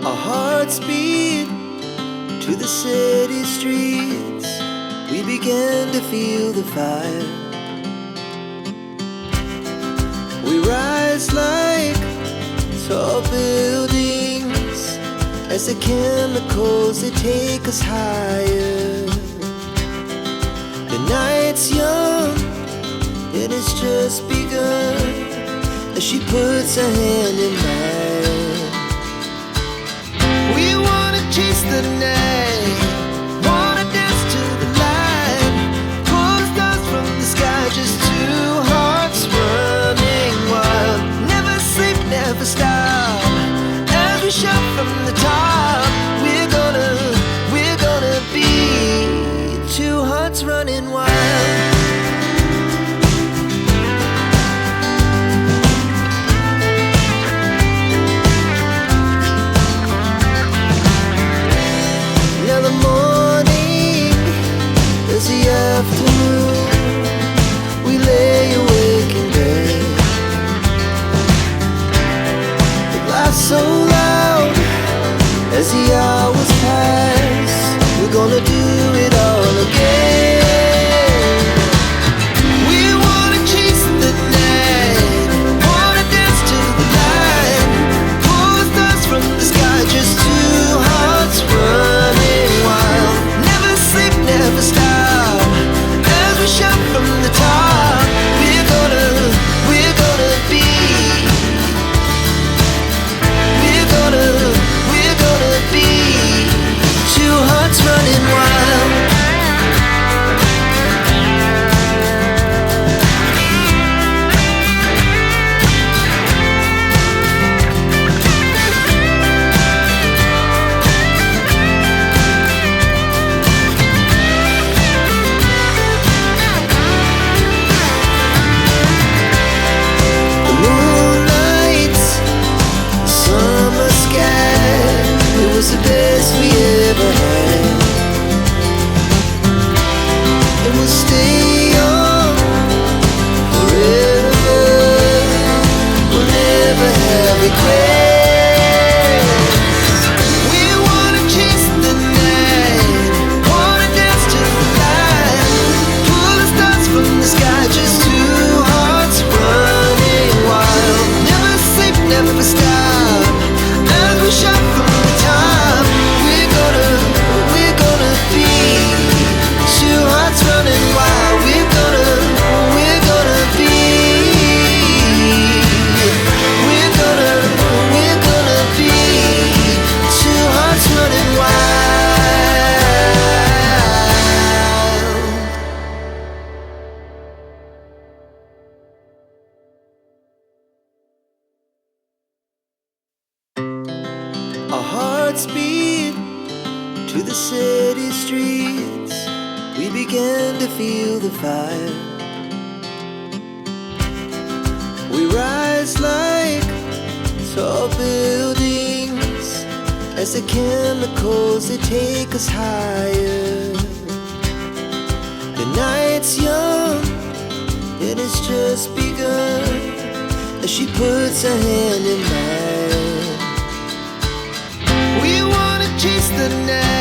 Our hearts beat to the city streets. We began to feel the fire. We rise like tall buildings as the chemicals, they take us higher. The night's young, it has just begun, as she puts her hand in mine. We wanna chase the night, wanna dance to the light, pull stars from the sky, just two hearts running wild. Never sleep, never stop, as we shout from the top. We're gonna be two hearts running wild. Now the morning is the afternoon. We lay awake in bed. The laugh so loud as the hours pass. We're gonna do it all again. We wanna chase the night, wanna dance to the light, pull stars from the sky, just two hearts running wild. Never sleep, never stop, as we shout from the top. We're gonna be, we're gonna be two hearts running wild. The moonlight, summer sky, it was the best we ever had. And we'll stay on forever. We'll never have regrets. We wanna chase the night, wanna dance to the light, pull the stars from the sky, just two hearts running wild. Never sleep, never stop, as we shout from the top. We're gonna be two hearts running wild. We're gonna be, we're gonna be two hearts running wild. Our hearts beat to the city streets. We began to feel the fire. We rise like tall buildings as the chemicals, they take us higher. The night's young, it has just begun, as she puts her hand in mine. We wanna chase the night,